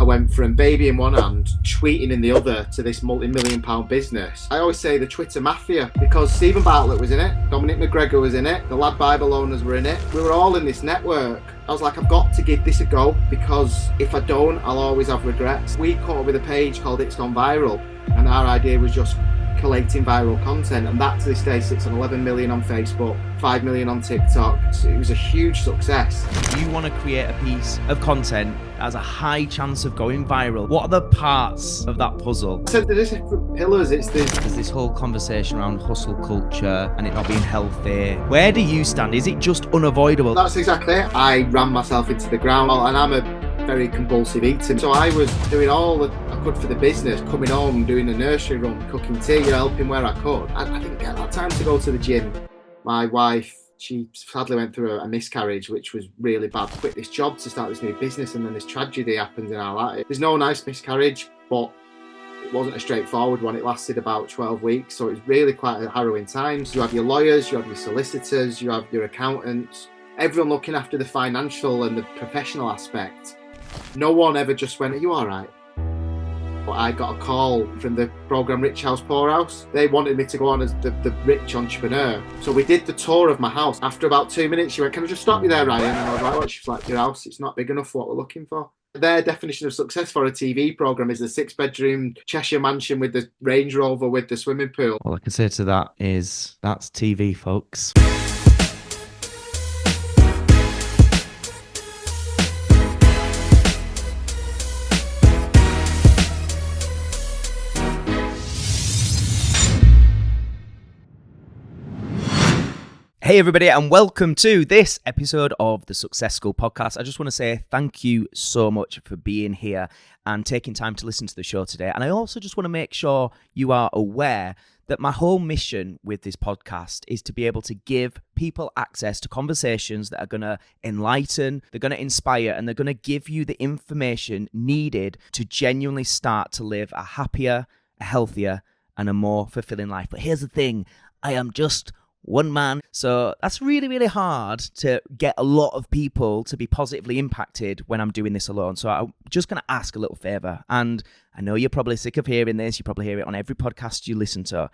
went from baby in one hand, tweeting in the other to this multi-million-pound business. I always say the Twitter mafia, because Stephen Bartlett was in it, Dominic McGregor was in it, the Lad Bible owners were in it. We were all in this network. I was like, I've got to give this a go, because if I don't, I'll always have regrets. We caught up with a page called It's Gone Viral, and our idea was just collating viral content, and that to this day sits on 11 million on Facebook, 5 million on TikTok. So it was a huge success. If you want to create a piece of content that has a high chance of going viral, what are the parts of that puzzle? So there's different pillars. There's this whole conversation around hustle culture and it not being healthy. Where do you stand? Is it just unavoidable? That's exactly it. I ran myself into the ground, and I'm a very compulsive eater. So I was doing all that I could for the business, coming home, doing a nursery run, cooking tea, helping where I could. I didn't get that time to go to the gym. My wife, she sadly went through a miscarriage, which was really bad. Quit this job to start this new business, and then this tragedy happened in our life. There's no nice miscarriage, but it wasn't a straightforward one. It lasted about 12 weeks, so it was really quite a harrowing time. So you have your lawyers, you have your solicitors, you have your accountants, everyone looking after the financial and the professional aspect. No one ever just went, "Are you all right?" But I got a call from the programme Rich House Poor House. They wanted me to go on as the rich entrepreneur. So we did the tour of my house. After about 2 minutes, she went, "Can I just stop you there, Ryan?" And I was like, "What?" She's like, "Your house, it's not big enough for what we're looking for." Their definition of success for a TV programme is a 6-bedroom Cheshire mansion with the Range Rover with the swimming pool. All I can say to that is that's TV, folks. Hey everybody, and welcome to this episode of the Success School podcast. I just want to say thank you so much for being here and taking time to listen to the show today. And I also just want to make sure you are aware that my whole mission with this podcast is to be able to give people access to conversations that are going to enlighten, they're going to inspire, and they're going to give you the information needed to genuinely start to live a happier, a healthier, and a more fulfilling life. But here's the thing, I am just one man. So that's really, really hard to get a lot of people to be positively impacted when I'm doing this alone. So I'm just going to ask a little favor. And I know you're probably sick of hearing this. You probably hear it on every podcast you listen to.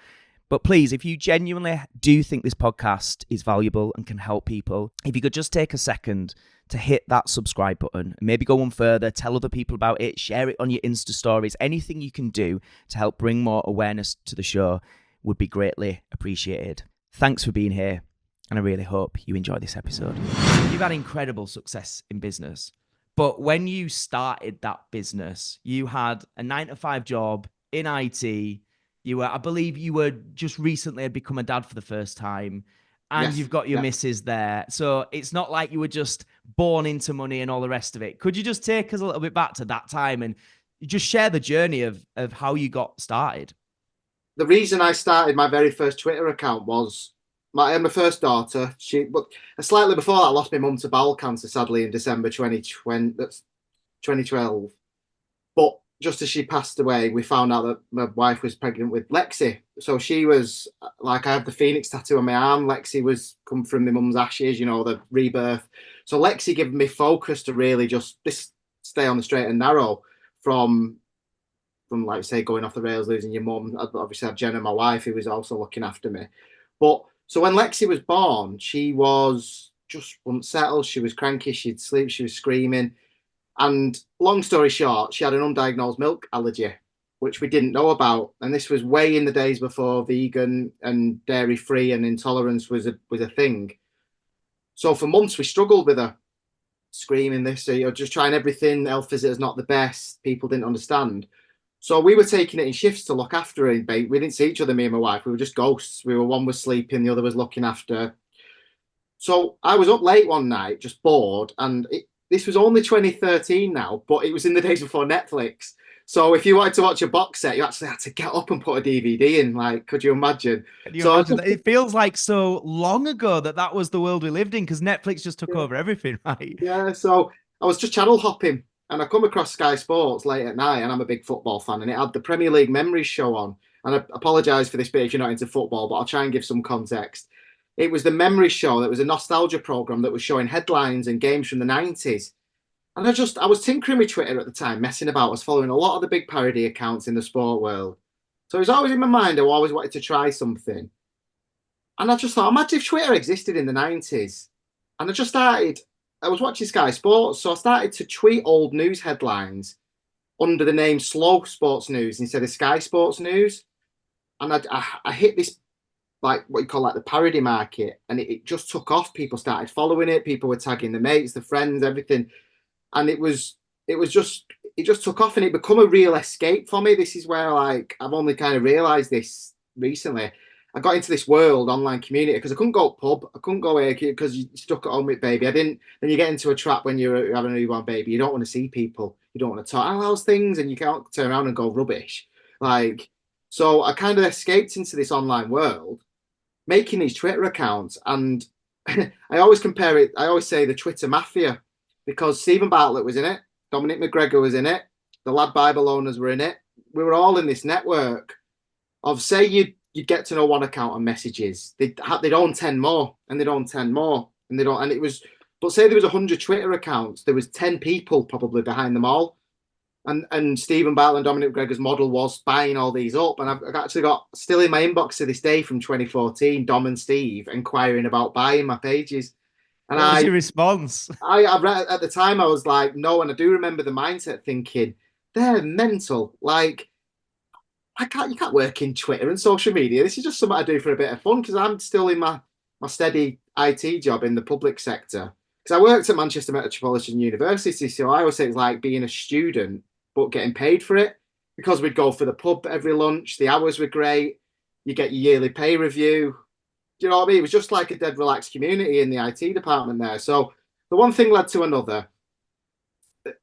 But please, if you genuinely do think this podcast is valuable and can help people, if you could just take a second to hit that subscribe button and maybe go one further, tell other people about it, share it on your Insta stories, anything you can do to help bring more awareness to the show would be greatly appreciated. Thanks for being here, and I really hope you enjoy this episode. You've had incredible success in business, but when you started that business, you had a 9-to-5 job in IT. I believe you were just recently had become a dad for the first time, and Yes. You've got your missus there. So it's not like you were just born into money and all the rest of it. Could you just take us a little bit back to that time and just share the journey of how you got started? The reason I started my very first Twitter account was my first daughter. Slightly before that, I lost my mum to bowel cancer, sadly, in December 2020. That's 2012. But just as she passed away, we found out that my wife was pregnant with Lexi. So she was like, I have the phoenix tattoo on my arm. Lexi was come from my mum's ashes, the rebirth. So Lexi gave me focus to really just stay on the straight and narrow from like say going off the rails, losing your mum. Obviously I have Jenna, my wife, who was also looking after me. But so when Lexi was born, she was just wasn't settled. She was cranky. She'd sleep. She was screaming. And long story short, she had an undiagnosed milk allergy, which we didn't know about. And this was way in the days before vegan and dairy free and intolerance was a thing. So for months we struggled with her, screaming this, just trying everything. Health visitors not the best. People didn't understand. So we were taking it in shifts to look after her. We didn't see each other, me and my wife. We were just ghosts. One was sleeping, the other was looking after. So I was up late one night, just bored. And this was only 2013 now, but it was in the days before Netflix. So if you wanted to watch a box set, you actually had to get up and put a DVD in. Like, could you imagine? It feels like so long ago that was the world we lived in, because Netflix just took over everything, right? Yeah, so I was just channel hopping. And I come across Sky Sports late at night, and I'm a big football fan, and it had the Premier League Memories show on. And I apologise for this bit if you're not into football, but I'll try and give some context. It was the Memories show. That was a nostalgia programme that was showing headlines and games from the 90s. And I was tinkering with Twitter at the time, messing about. I was following a lot of the big parody accounts in the sport world. So it was always in my mind. I always wanted to try something. And I just thought, imagine if Twitter existed in the 90s. And I was watching Sky Sports. So I started to tweet old news headlines under the name Slow Sports News instead of Sky Sports News. And I hit this, like what you call like the parody market. And it just took off. People started following it. People were tagging the mates, the friends, everything. And it was just it just took off and it become a real escape for me. This is where like I've only kind of realized this recently. I got into this world online community because I couldn't go pub, I couldn't go here because you're stuck at home with baby. I didn't. Then you get into a trap when you're having a newborn baby. You don't want to see people. You don't want to talk. Oh, how's things? And you can't turn around and go rubbish. Like so, I kind of escaped into this online world, making these Twitter accounts, and I always compare it. I always say the Twitter mafia because Stephen Bartlett was in it, Dominic McGregor was in it, the Lad Bible owners were in it. We were all in this network of say you'd get to know one account on messages, they'd own 10 more, and they'd own 10 more, and they'd own, and it was. But say there was 100 Twitter accounts, there was 10 people probably behind them all. And Stephen Bartlett and Dominic McGregor's model was buying all these up. And I've actually got still in my inbox to this day from 2014, Dom and Steve inquiring about buying my pages. And What was your response? I read at the time I was like, no, and I do remember the mindset thinking, they're mental. Like, you can't work in Twitter and social media. This is just something I do for a bit of fun because I'm still in my steady IT job in the public sector. Because I worked at Manchester Metropolitan University, so I always say it's like being a student but getting paid for it. Because we'd go for the pub every lunch, the hours were great. You get your yearly pay review. Do you know what I mean? It was just like a dead relaxed community in the IT department there. So the one thing led to another,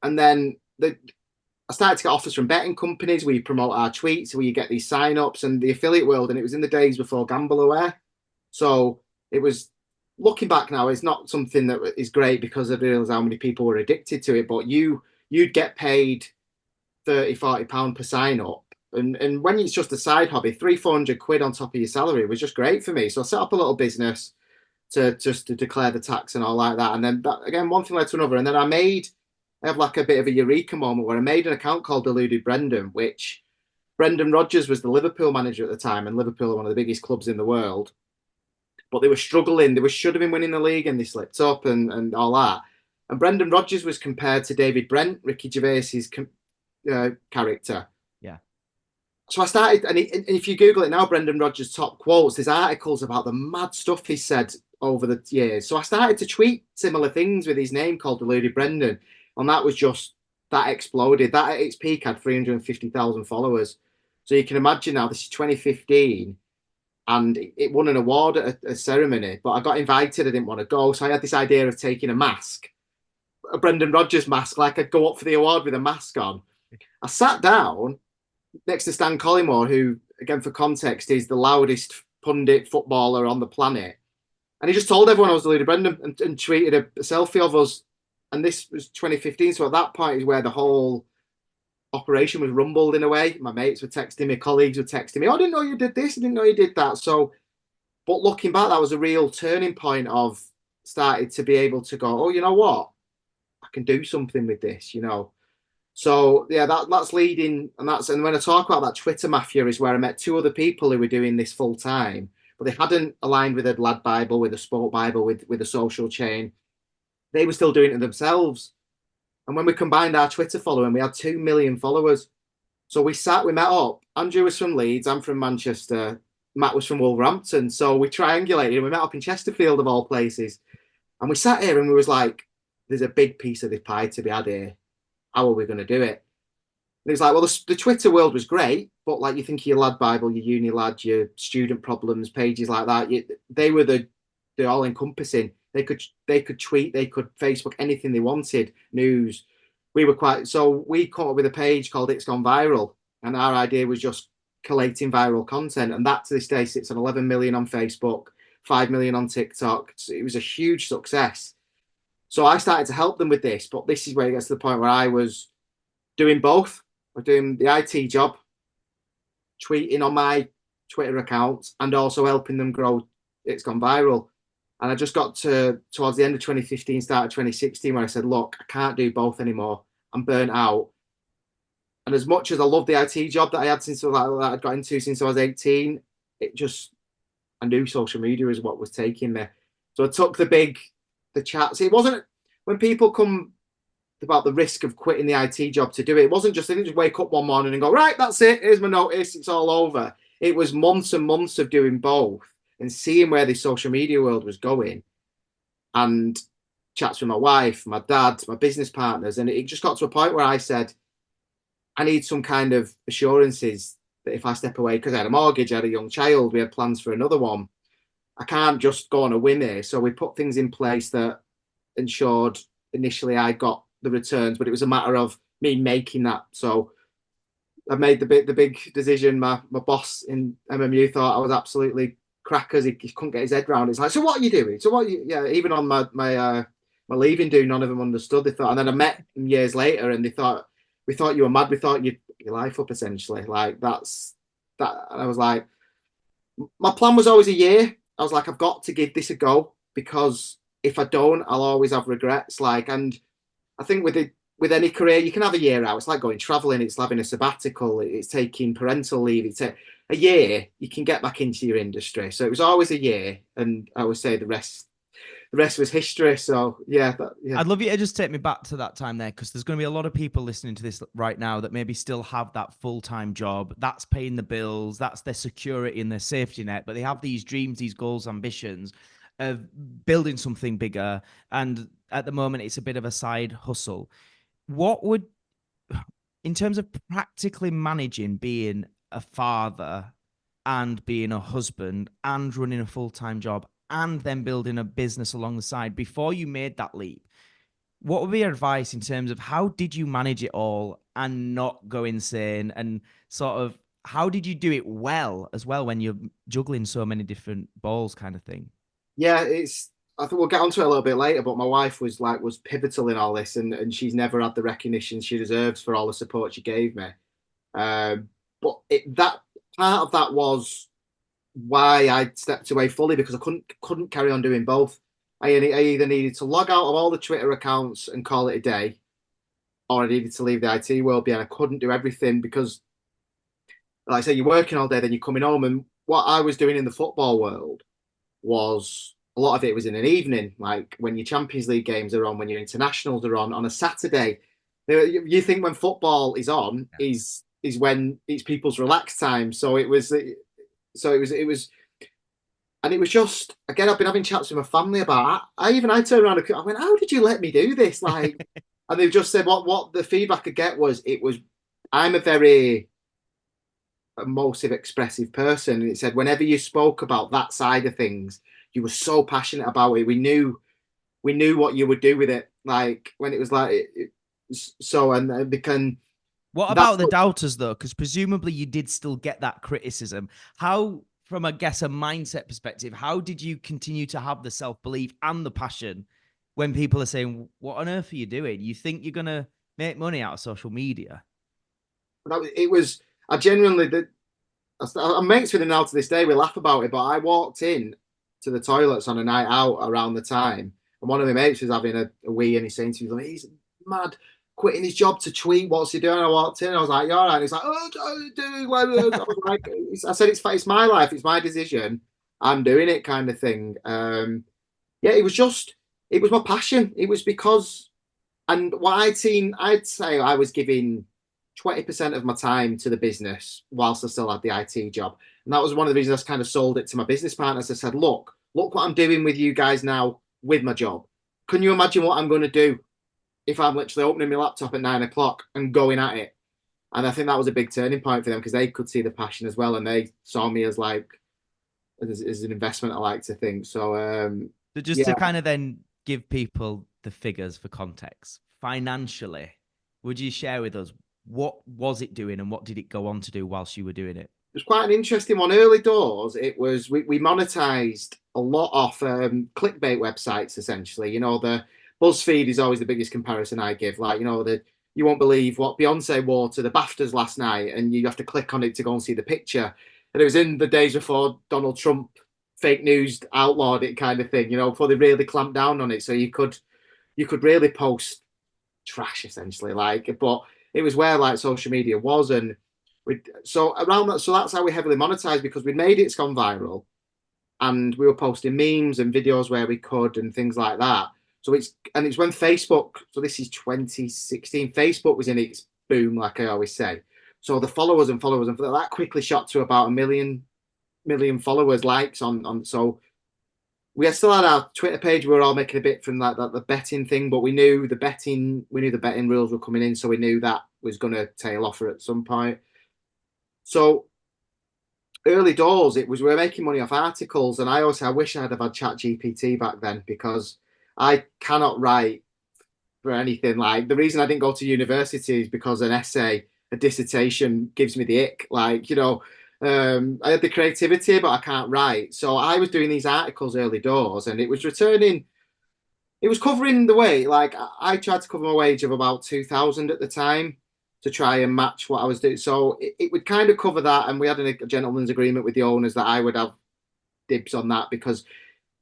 and then I started to get offers from betting companies where you promote our tweets, where you get these sign-ups and the affiliate world. And it was in the days before Gamble Aware. So it was looking back now, it's not something that is great because I realize how many people were addicted to it. But you'd get paid 30, £40 per sign up. And when it's just a side hobby, 300-400 quid on top of your salary was just great for me. So I set up a little business to just to declare the tax and all like that. And then that, again, one thing led to another. And then I have like a bit of a eureka moment where I made an account called Deluded Brendan, which Brendan Rodgers was the Liverpool manager at the time, and Liverpool are one of the biggest clubs in the world. But they were struggling. Should have been winning the league, and they slipped up and all that. And Brendan Rodgers was compared to David Brent, Ricky Gervais's character. Yeah. So I started, and if you Google it now, Brendan Rodgers' top quotes, there's articles about the mad stuff he said over the years. So I started to tweet similar things with his name called Deluded Brendan. And that exploded. That at its peak had 350,000 followers. So you can imagine now, this is 2015, and it won an award at a ceremony, but I got invited. I didn't want to go. So I had this idea of taking a mask, a Brendan Rodgers mask, like I'd go up for the award with a mask on. I sat down next to Stan Collymore, who, again, for context, is the loudest pundit footballer on the planet. And he just told everyone I was the leader, Brendan, and tweeted a selfie of us. And this was 2015. So at that point is where the whole operation was rumbled in a way. My mates were texting me, colleagues were texting me, oh, I didn't know you did this, I didn't know you did that. So, but looking back, that was a real turning point of started to be able to go, oh, you know what? I can do something with this, you know. So yeah, that's leading, and when I talk about that Twitter mafia is where I met two other people who were doing this full time, but they hadn't aligned with a Lad Bible, with a Sport Bible, with a social chain. They were still doing it themselves. And when we combined our Twitter following, we had 2 million followers. So we met up. Andrew was from Leeds, I'm from Manchester, Matt was from Wolverhampton. So we triangulated and we met up in Chesterfield of all places. And we sat here and we was like, there's a big piece of this pie to be had here. How are we going to do it? And it was like, well, the Twitter world was great, but like you think of your Lad Bible, your uni lad, your student problems, pages like that, they were the all encompassing. They could tweet, they could Facebook, anything they wanted, news. We come up with a page called It's Gone Viral, and our idea was just collating viral content, and that to this day sits on 11 million on Facebook, 5 million on TikTok. It was a huge success. So I started to help them with this, but this is where it gets to the point where I was doing both. I was doing the IT job, tweeting on my Twitter account, and also helping them grow It's Gone Viral. And I just got to towards the end of 2015, start of 2016, where I said, look, I can't do both anymore. I'm burnt out. And as much as I love the IT job that I had since that I'd got into since I was 18, it just I knew social media is what was taking me. So I took the chats. It wasn't when people come about the risk of quitting the IT job to do it. It wasn't just they didn't just wake up one morning and go, right, that's it. Here's my notice. It's all over. It was months and months of doing both and seeing where the social media world was going, and chats with my wife, my dad, my business partners, and it just got to a point where I said, I need some kind of assurances that if I step away, because I had a mortgage, I had a young child, we had plans for another one. I can't just go on a whim here. So we put things in place that ensured initially I got the returns, but it was a matter of me making that. So I made the big decision. My boss in MMU thought I was absolutely crackers. He couldn't get his head around it. It's like, so what are you doing? So what? Are you, yeah, even on my leaving do, none of them understood. They thought, and then I met them years later, and they thought we thought you were mad. We thought you'd your life up essentially. Like that's that. And I was like, my plan was always a year. I was like, I've got to give this a go because if I don't, I'll always have regrets. Like, and I think with any career, you can have a year out. It's like going traveling. It's having a sabbatical. It's taking parental leave. A year. You can get back into your industry. So it was always a year, and I would say the rest was history. So yeah, yeah. I'd love you to just take me back to that time there, because there's going to be a lot of people listening to this right now that maybe still have that full-time job. That's paying the bills. That's their security and their safety net. But they have these dreams, these goals, ambitions of building something bigger. And at the moment, it's a bit of a side hustle. What would, in terms of practically managing being a father and being a husband and running a full-time job and then building a business along the side before you made that leap, what would be your advice in terms of how did you manage it all and not go insane, and sort of how did you do it well as well when you're juggling so many different balls kind of thing? Yeah, it's. I think we'll get onto it a little bit later, but my wife was pivotal in all this, and she's never had the recognition she deserves for all the support she gave me. Um, but that part of that was why I stepped away fully because I couldn't carry on doing both. I either needed to log out of all the Twitter accounts and call it a day, or I needed to leave the IT world behind. I couldn't do everything because, like I say, you're working all day, then you're coming home, and what I was doing in the football world was a lot of it was in an evening, like when your Champions League games are on, when your internationals are on a Saturday. You think when football is on is when it's people's relaxed time. So it was, and it was just again. I've been having chats with my family about. I turned around and I went, "How did you let me do this?" Like, and they've just said what the feedback I get was it was. I'm a very emotive, expressive person. And it said whenever you spoke about that side of things, you were so passionate about it. We knew what you would do with it. Like when it was like so, and it became What that. about the doubters though? Because presumably you did still get that criticism. How, from I guess a mindset perspective, how did you continue to have the self-belief and the passion when people are saying, what on earth are you doing? You think you're gonna make money out of social media? It was. I genuinely did. I'm mates with him now to this day. We laugh about it, but I walked in to the toilets on a night out around the time, and one of my mates was having a wee, and he's saying to me, like, "He's mad, quitting his job to tweet. What's he doing?" I walked in, I was like, "You all right?" And he's like, "Oh, dude." I was like, "I said it's my life, it's my decision. I'm doing it," kind of thing. Yeah, it was my passion. It was because, and what I'd say I was giving 20% of my time to the business whilst I still had the IT job. And that was one of the reasons I kind of sold it to my business partners. I said, look what I'm doing with you guys now with my job. Can you imagine what I'm going to do if I'm literally opening my laptop at 9 o'clock and going at it? And I think that was a big turning point for them because they could see the passion as well. And they saw me as like, as an investment, I like to think. So, So just to yeah, kind of then give people the figures for context, financially, would you share with us what was it doing and what did it go on to do whilst you were doing it? it was quite an interesting one. Early doors, it was we monetized a lot off clickbait websites. Essentially, the BuzzFeed is always the biggest comparison I give. Like, you won't believe what Beyonce wore to the BAFTAs last night, and you have to click on it to go and see the picture. And it was in the days before Donald Trump fake news outlawed it kind of thing, before they really clamped down on it. So you could really post trash essentially, but it was where like social media was, and so around that, so that's how we heavily monetized because we made it's gone viral, and we were posting memes and videos where we could and things like that. So it's when Facebook, so this is 2016, Facebook was in its boom, like I always say. So the followers and that quickly shot to about a million followers, likes on. So we had still had our Twitter page. We were all making a bit from that the betting thing, but we knew the betting rules were coming in, so we knew that was going to tail off at some point. So early doors, it was we were making money off articles, and I always say I wish I'd have had Chat GPT back then because I cannot write for anything. Like the reason I didn't go to university is because an essay, a dissertation gives me the ick. I had the creativity, but I can't write. So I was doing these articles early doors, and it was returning. It was covering the wage. Like I tried to cover my wage of about 2,000 at the time to try and match what I was doing. So it would kind of cover that, and we had a gentleman's agreement with the owners that I would have dibs on that because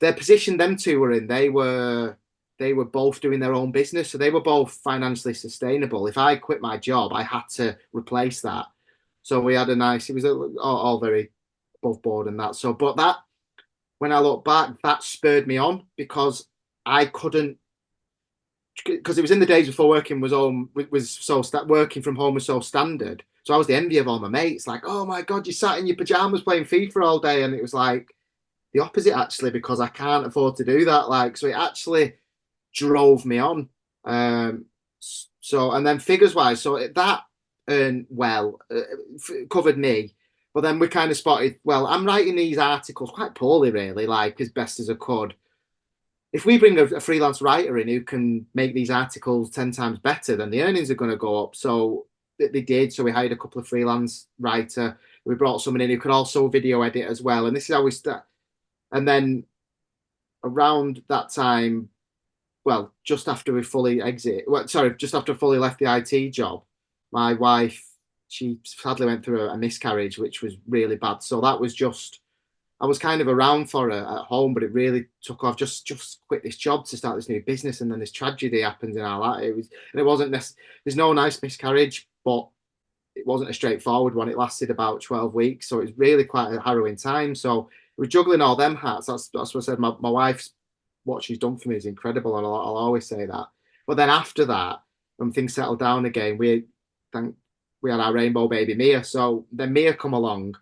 their position them two were in. They were both doing their own business, so they were both financially sustainable. If I quit my job, I had to replace that. So we had a nice. It was all very above board and that. So, but that when I look back, that spurred me on because I couldn't because it was in the days before working from home was so standard. So I was the envy of all my mates. Like, oh my god, you sat in your pajamas playing FIFA all day, and it was like the opposite actually because I can't afford to do that. Like, so it actually drove me on. So and then figures wise, so that earned well covered me. But then we kind of spotted, well, I'm writing these articles quite poorly, really, like as best as I could. If we bring a freelance writer in who can make these articles 10 times better, then the earnings are going to go up. So they did. So we hired a couple of freelance writer. We brought someone in who could also video edit as well. And this is how we start. And then around that time, well, just after we fully just after I fully left the IT job, my wife, she sadly went through a miscarriage, which was really bad. So that was just I was kind of around for her at home, but it really took off. Just quit this job to start this new business, and then this tragedy happened in our life. It wasn't. There's no nice miscarriage, but it wasn't a straightforward one. It lasted about 12 weeks, so it was really quite a harrowing time. So we're juggling all them hats. That's what I said. My wife's what she's done for me is incredible, and I'll always say that. But then after that, when things settled down again, we had our rainbow baby Mia. So then Mia come along,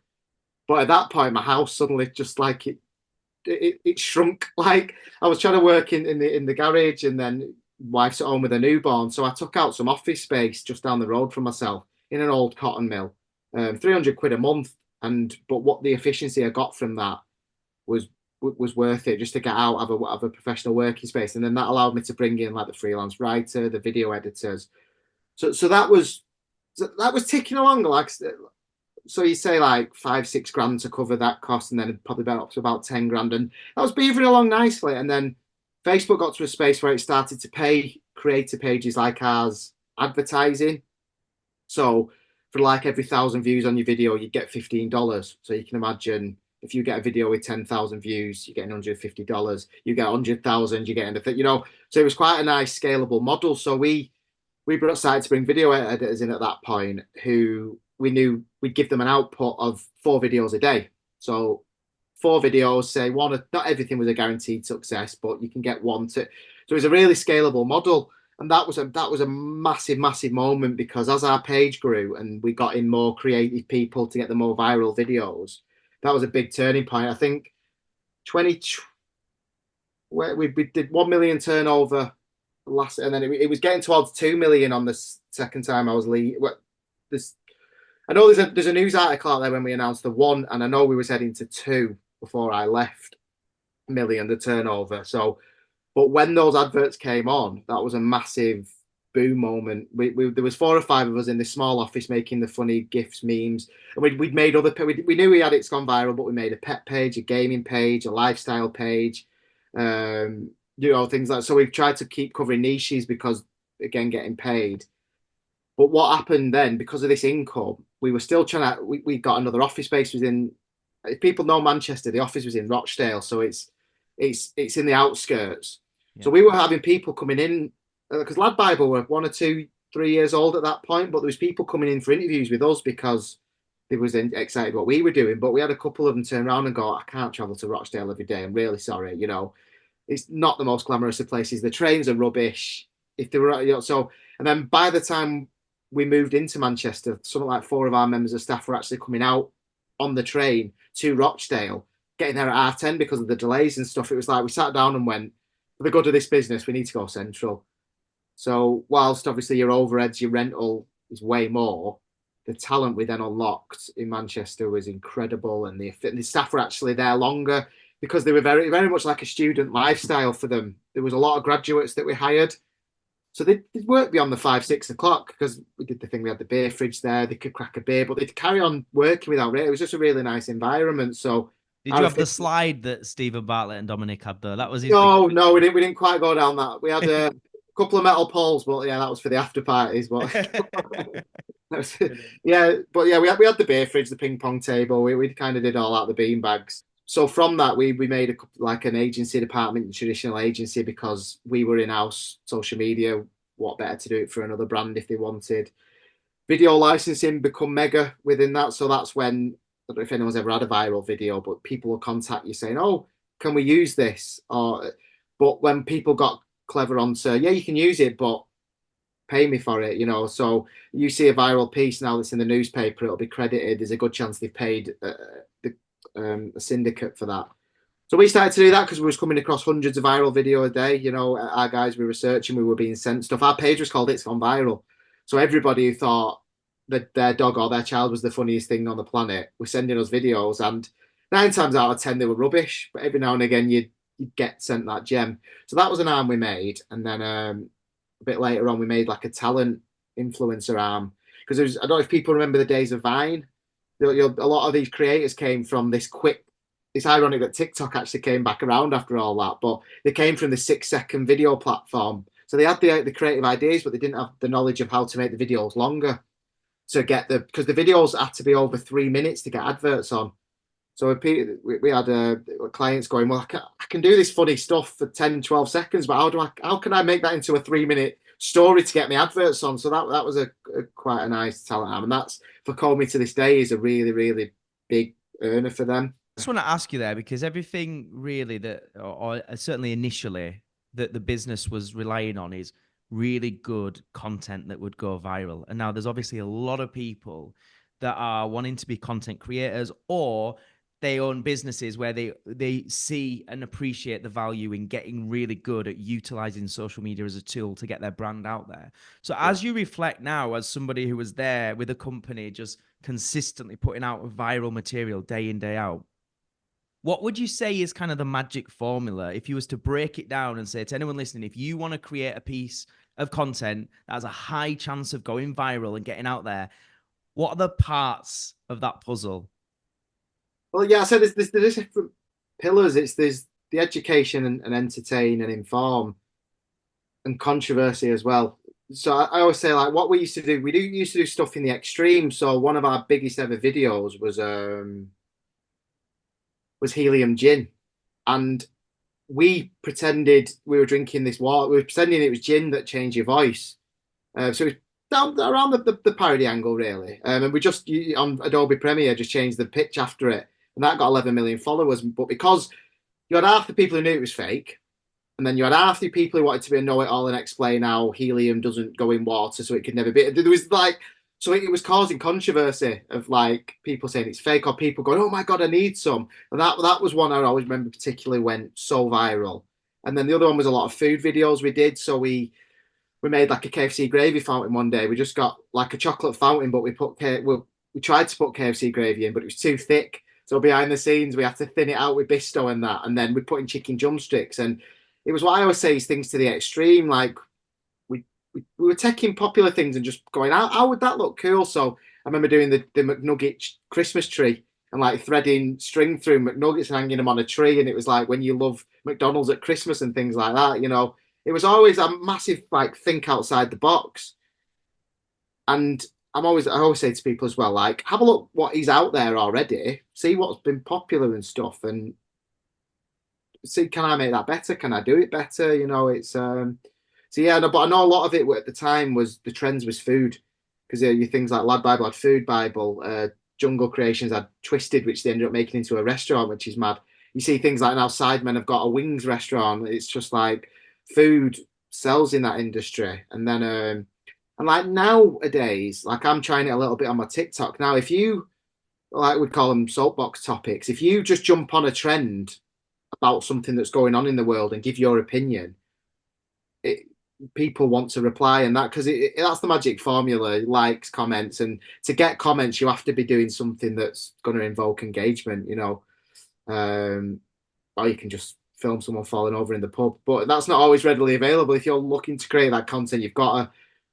but at that point, my house suddenly just like it shrunk. Like I was trying to work in the garage, and then wife's at home with a newborn, so I took out some office space just down the road from myself in an old cotton mill, 300 quid a month. But what the efficiency I got from that was worth it just to get out of a professional working space, and then that allowed me to bring in like the freelance writer, the video editors. So that was ticking along like so you say like 5-6 grand to cover that cost, and then probably about up to about 10 grand, and that was beavering along nicely. And then Facebook got to a space where it started to pay creator pages like ours advertising. So for like every 1,000 views on your video, you get $15. So you can imagine if you get a video with 10,000 views, you're getting $150. You get 100,000, you're getting So it was quite a nice scalable model. So we started to bring video editors in at that point who we knew we'd give them an output of 4 videos a day. So 4 videos, say one, not everything was a guaranteed success, but you can get one to. So it was a really scalable model. And that was a massive, massive moment because as our page grew and we got in more creative people to get the more viral videos, that was a big turning point. I think 20, where we did 1 million turnover last, and then it was getting towards 2 million on the second time I was leaving. This I know there's a news article out there when we announced the 1, and I know we was heading to 2 before I left million the turnover. So, but when those adverts came on, that was a massive boom moment. There was 4 or 5 of us in this small office making the funny gifs, memes, and we'd made we knew we had It's Gone Viral, but we made a pet page, a gaming page, a lifestyle page, things like. So we've tried to keep covering niches because again, getting paid. But what happened then, because of this income, we were still trying to. We got another office space within if people know Manchester, the office was in Rochdale, so it's in the outskirts. Yeah. So we were having people coming in because Lad Bible were 1 or 2, 3 years old at that point, but there was people coming in for interviews with us because they was excited what we were doing. But we had a couple of them turn around and go, "I can't travel to Rochdale every day. I'm really sorry. It's not the most glamorous of places. The trains are rubbish. If they were, so." And then by the time we moved into Manchester, something like 4 of our members of staff were actually coming out on the train to Rochdale, getting there at R10 because of the delays and stuff. It was like we sat down and went, for the good of this business, we need to go central. So whilst obviously your overheads, your rental is way more, the talent we then unlocked in Manchester was incredible, and the staff were actually there longer because they were very very much like a student lifestyle for them. There was a lot of graduates that we hired, so they'd work beyond the 5, 6 o'clock because we did the thing. We had the beer fridge there; they could crack a beer, but they'd carry on working without it. It was just a really nice environment. So Did you our have the slide that Stephen Bartlett and Dominic had though? That was his big. no, we didn't. We didn't quite go down that. We had a couple of metal poles, but yeah, that was for the after parties. But yeah, but yeah, we had the beer fridge, the ping pong table. We kind of did all out the bean bags. So from that, we made like an agency department, traditional agency, because we were in house social media. What better to do it for another brand if they wanted? Video licensing become mega within that. So that's when, I don't know if anyone's ever had a viral video, but people will contact you saying, "Oh, can we use this?" But when people got clever onto, yeah, you can use it, but pay me for it. So you see a viral piece now that's in the newspaper, it'll be credited. There's a good chance they've paid a syndicate for that. So we started to do that because we was coming across hundreds of viral video a day. Our guys were researching, we were being sent stuff. Our page was called It's Gone Viral. So everybody who thought that their dog or their child was the funniest thing on the planet was sending us videos, and 9 times out of 10 they were rubbish. But every now and again you'd get sent that gem. So that was an arm we made, and then a bit later on we made like a talent influencer arm because I don't know if people remember the days of Vine. A lot of these creators came from this quick. It's ironic that TikTok actually came back around after all that, but they came from the 6-second video platform. So they had the creative ideas, but they didn't have the knowledge of how to make the videos longer to get because the videos had to be over 3 minutes to get adverts on. So we had clients going, "Well, I can do this funny stuff for 10, 12 seconds, but how can I make that into a 3-minute story to get me adverts on?" So that was a quite a nice talent arm, and that's for Comey to this day is a really, really big earner for them. I just want to ask you there because everything really that, or certainly initially, that the business was relying on is really good content that would go viral. And now there's obviously a lot of people that are wanting to be content creators, or they own businesses where they see and appreciate the value in getting really good at utilizing social media as a tool to get their brand out there. So as you reflect now, as somebody who was there with a company just consistently putting out viral material day in, day out, what would you say is kind of the magic formula if you was to break it down and say to anyone listening, if you want to create a piece of content that has a high chance of going viral and getting out there, what are the parts of that puzzle? Well, yeah, I said there's different pillars. There's the education and entertain and inform and controversy as well. So I always say, like, what we used to do, used to do stuff in the extreme. So one of our biggest ever videos was helium gin, and we pretended we were drinking this water. We were pretending it was gin that changed your voice. So it was down around the parody angle, really. And we just on Adobe Premiere just changed the pitch after it, and that got 11 million followers. But because you had half the people who knew it was fake, and then you had half the people who wanted to be a know-it-all and explain how helium doesn't go in water, so it could never be. There was like, so it was causing controversy of like people saying it's fake or people going, "Oh my god, I need some." And that was one I always remember particularly went so viral. And then the other one was a lot of food videos we did. So we made like a KFC gravy fountain one day. We just got like a chocolate fountain, but we tried to put KFC gravy in, but it was too thick. So behind the scenes, we had to thin it out with Bisto and that, and then we put in chicken drumsticks. And it was what I always say is things to the extreme. Like we were taking popular things and just going, how would that look cool? So I remember doing the McNugget Christmas tree and like threading string through McNuggets and hanging them on a tree. And it was like when you love McDonald's at Christmas and things like that, it was always a massive like think outside the box. And I always say to people as well, like, have a look what is out there already, see what's been popular and stuff, and see, can I make that better? Can I do it better? It's so yeah, no, but I know a lot of it at the time was the trends was food because you things like Lad Bible had Food Bible, Jungle Creations had Twisted, which they ended up making into a restaurant, which is mad. You see things like now Sidemen have got a wings restaurant. It's just like food sells in that industry, and then and like nowadays, like I'm trying it a little bit on my TikTok now. If you like, we'd call them soapbox topics. If you just jump on a trend about something that's going on in the world and give your opinion, it, people want to reply, and that because that's the magic formula: likes, comments, and to get comments, you have to be doing something that's going to invoke engagement. Or you can just film someone falling over in the pub, but that's not always readily available. If you're looking to create that content, you've got to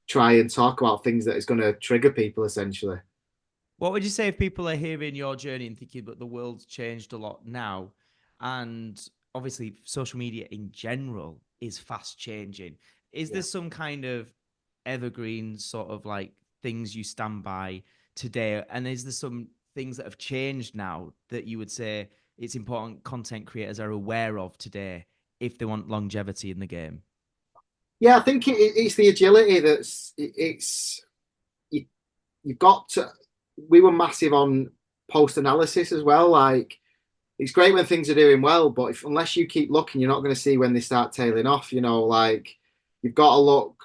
try and talk about things that is going to trigger people, essentially. What would you say if people are hearing your journey and thinking, but the world's changed a lot now? And obviously, social media in general is fast changing. Is there Yeah. some kind of evergreen sort of like things you stand by today? And is there some things that have changed now that you would say it's important content creators are aware of today if they want longevity in the game? Yeah, I think it's the agility it's you, you've got to. We were massive on post analysis as well. Like it's great when things are doing well, but unless you keep looking, you're not going to see when they start tailing off. Like you've got to look,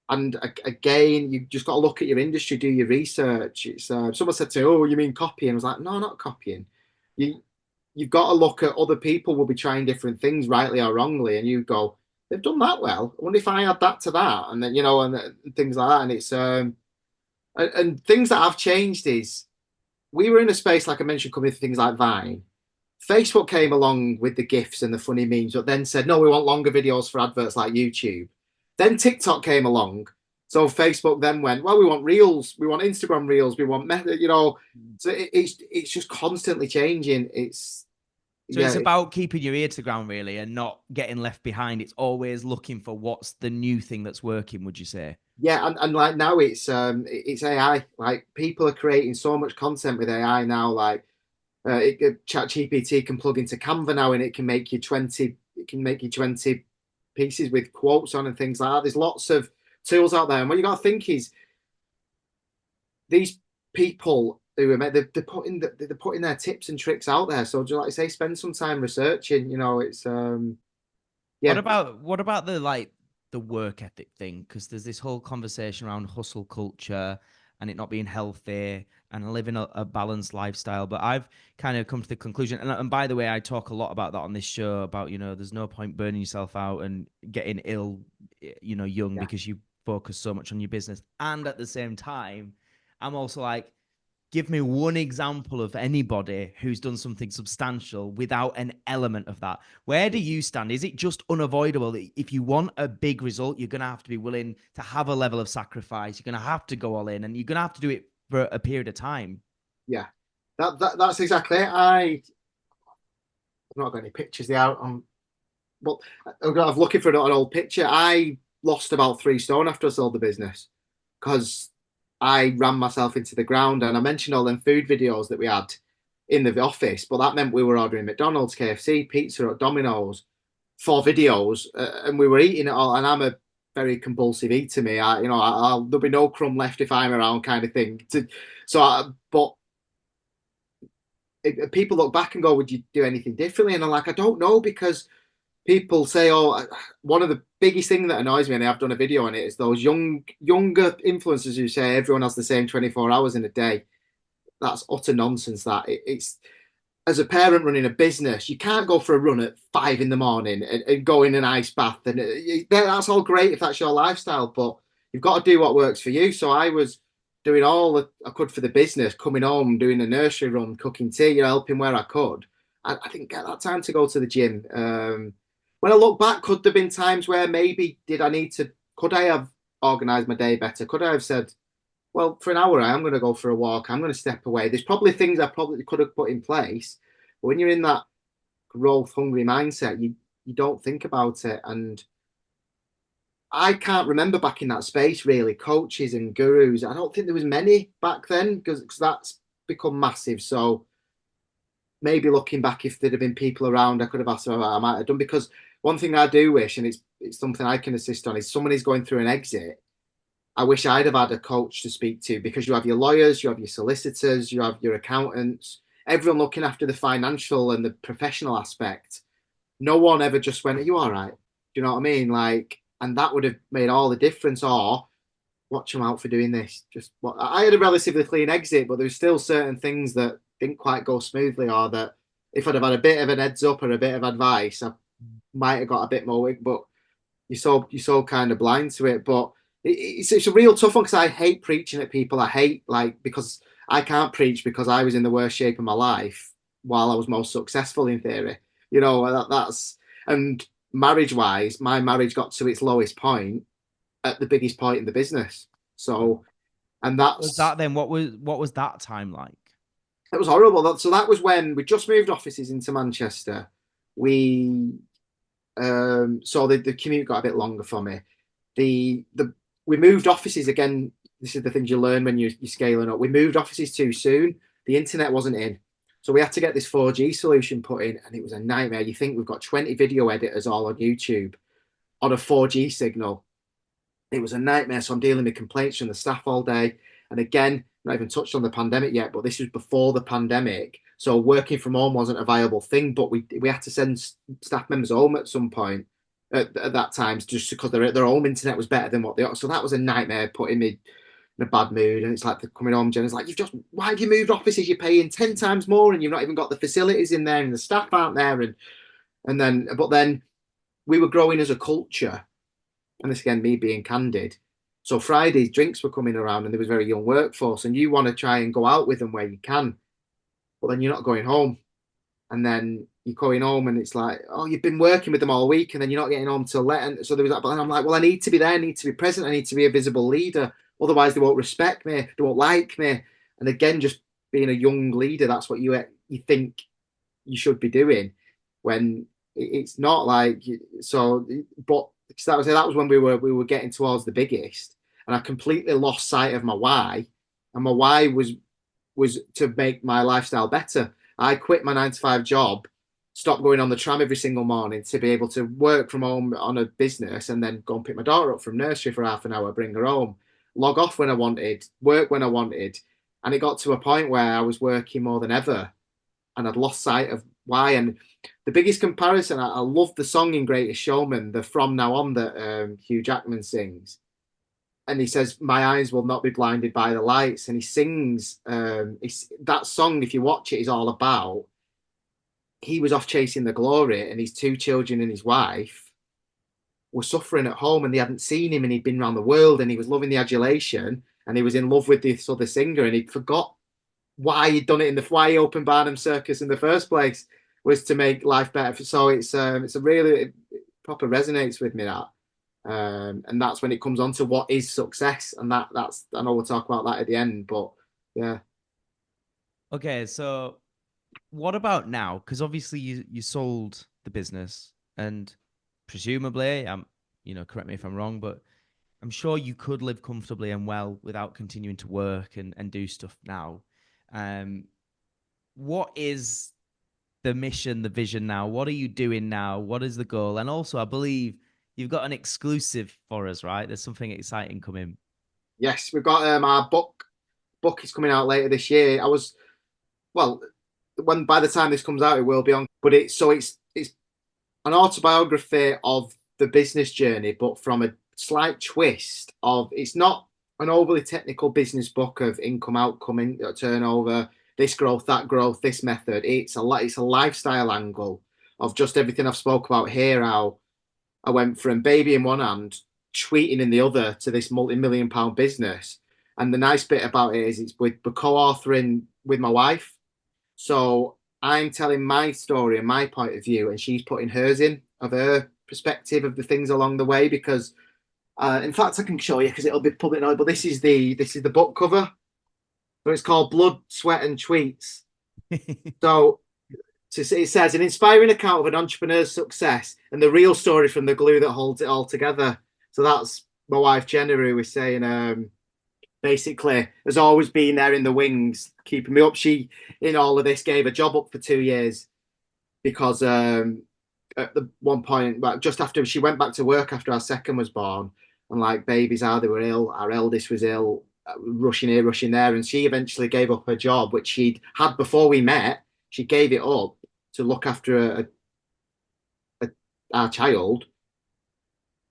and again, you've just got to look at your industry, do your research. It's someone said to me, "Oh, you mean copying?" I was like, "No, not copying. You you've got to look at other people will be trying different things, rightly or wrongly, and you go, they've done that well. I wonder if I add that to that, and then and things like that. And it's and things that have changed is we were in a space like I mentioned, coming to things like Vine. Facebook came along with the GIFs and the funny memes, but then said, no, we want longer videos for adverts like YouTube. Then TikTok came along. So Facebook then went, well, we want reels, we want Instagram reels, we want meta. So it's just constantly changing. It's So it's yeah, about keeping your ear to the ground, really, and not getting left behind. It's always looking for what's the new thing that's working, would you say? yeah, and like now it's AI. Like people are creating so much content with AI now. Like Chat GPT can plug into Canva now, and it can make you 20. It can make you 20 pieces with quotes on and things like that. There's lots of tools out there, and what you got to think is these people who are they're putting their tips and tricks out there. So, do you like to say, spend some time researching. It's What yeah, about what about the like the work ethic thing? Because there's this whole conversation around hustle culture and it not being healthy and living a balanced lifestyle. But I've kind of come to the conclusion, and by the way, I talk a lot about that on this show about there's no point burning yourself out and getting ill, young yeah, because you focus so much on your business. And at the same time, I'm also like, give me one example of anybody who's done something substantial without an element of that. Where do you stand? Is it just unavoidable? If you want a big result, you're going to have to be willing to have a level of sacrifice. You're going to have to go all in, and you're going to have to do it for a period of time. yeah. That's exactly it. I've not got any pictures there. But I'm looking for an old picture. I lost about 3 stone after I sold the business because I ran myself into the ground. And I mentioned all them food videos that we had in the office, but that meant we were ordering McDonald's, KFC, pizza at Domino's for videos, and we were eating it all. And I'm a very compulsive eater. Me, there'll be no crumb left if I'm around, kind of thing. But people look back and go, "Would you do anything differently?" And I'm like, I don't know because people say, "Oh, one of the biggest thing that annoys me," and I've done a video on it, is those younger influencers who say everyone has the same 24 hours in a day. That's utter nonsense. It's as a parent running a business, you can't go for a run at 5 in the morning and go in an ice bath, and that's all great if that's your lifestyle, but you've got to do what works for you. So I was doing all that I could for the business, coming home, doing a nursery run, cooking tea, helping where I could. I didn't get that time to go to the gym. When I look back, could there have been times where maybe could I have organised my day better? Could I have said, well, for an hour, I am going to go for a walk. I'm going to step away. There's probably things I probably could have put in place. But when you're in that growth hungry mindset, you don't think about it. And I can't remember back in that space really, coaches and gurus. I don't think there was many back then because that's become massive. So maybe looking back, if there'd have been people around, I could have asked them about. I might have done because one thing I do wish, and it's something I can assist on, is someone is going through an exit. I wish I'd have had a coach to speak to because you have your lawyers, you have your solicitors, you have your accountants, everyone looking after the financial and the professional aspect. No one ever just went, "Are you all right?" Do you know what I mean? Like, and that would have made all the difference. Or watch them out for doing this. Just what I had a relatively clean exit, but there's still certain things that didn't quite go smoothly, or that if I'd have had a bit of an heads up or a bit of advice, I might have got a bit more wig. But you're so kind of blind to it. But it's a real tough one because I hate preaching at people. I hate like because I can't preach because I was in the worst shape of my life while I was most successful in theory. That's and marriage wise, my marriage got to its lowest point at the biggest point in the business. So, and Was that's that then? What was that time like? it was horrible. So that was when we just moved offices into Manchester. We so the commute got a bit longer for me. The we moved offices again. This is the things you learn when you're scaling up. We moved offices too soon. The internet wasn't in. So we had to get this 4G solution put in, and it was a nightmare. You think we've got 20 video editors all on YouTube on a 4G signal. It was a nightmare. So I'm dealing with complaints from the staff all day. And again, not even touched on the pandemic yet, but this was before the pandemic. So working from home wasn't a viable thing, but we had to send staff members home at some point at that time just because their home internet was better than what they. So that was a nightmare, putting me in a bad mood. And it's like coming home, Jen is like, why have you moved offices? You're paying 10 times more, and you've not even got the facilities in there, and the staff aren't there, but then we were growing as a culture, and this again, me being candid. So Fridays, drinks were coming around, and there was a very young workforce, and you want to try and go out with them where you can, but then you're not going home, and then you're going home, and it's like, oh, you've been working with them all week, and then you're not getting home till late. And so there was that, but I'm like, well, I need to be there, I need to be present, I need to be a visible leader. Otherwise, they won't respect me, they won't like me. And again, just being a young leader, that's what you think you should be doing when it's not like so. But that was when we were getting towards the biggest, and I completely lost sight of my why, and my why was to make my lifestyle better. I quit my 9 to 5 job, stopped going on the tram every single morning to be able to work from home on a business, and then go and pick my daughter up from nursery for half an hour, bring her home, log off when I wanted, work when I wanted. And it got to a point where I was working more than ever, and I'd lost sight of why. And the biggest comparison, I love the song in Greatest Showman, the From Now On that Hugh Jackman sings. And he says, "My eyes will not be blinded by the lights." And he sings, that song, if you watch it, is all about he was off chasing the glory, and his 2 children and his wife were suffering at home, and they hadn't seen him, and he'd been around the world, and he was loving the adulation, and he was in love with this other singer, and he'd forgot why he'd done it why he opened Barnum Circus in the first place was to make life better. So it's a really it proper resonates with me that, and that's when it comes on to what is success, and that's I know we'll talk about that at the end, but yeah. Okay, so what about now? Because obviously you sold the business, and presumably, correct me if I'm wrong, but I'm sure you could live comfortably and well without continuing to work and do stuff now. Um, what is the mission, the vision now? What are you doing now? What is the goal? And also, I believe you've got an exclusive for us, right? There's something exciting coming. Yes, we've got our book is coming out later this year. Well, when by the time this comes out, it will be on. But it's an autobiography of the business journey, but from a slight twist of it's not an overly technical business book of income, outcome, turnover, this growth, this method. It's a lifestyle angle of just everything I've spoke about here. How I went from baby in one hand, tweeting in the other to this multi-million-pound business. And the nice bit about it is we're co-authoring with my wife. So I'm telling my story and my point of view, and she's putting hers in of her perspective of the things along the way. Because, in fact, I can show you because it'll be public now. But this is the book cover. So it's called Blood, Sweat, and Tweets. So it says an inspiring account of an entrepreneur's success and the real story from the glue that holds it all together. So that's my wife Jenna, who was saying, basically has always been there in the wings, keeping me up. She, in all of this, gave a job up for 2 years because at the one point, like just after she went back to work after our second was born, and like babies are, they were ill. Our eldest was ill, rushing here, rushing there, and she eventually gave up her job, which she'd had before we met. She gave it up to look after a, our child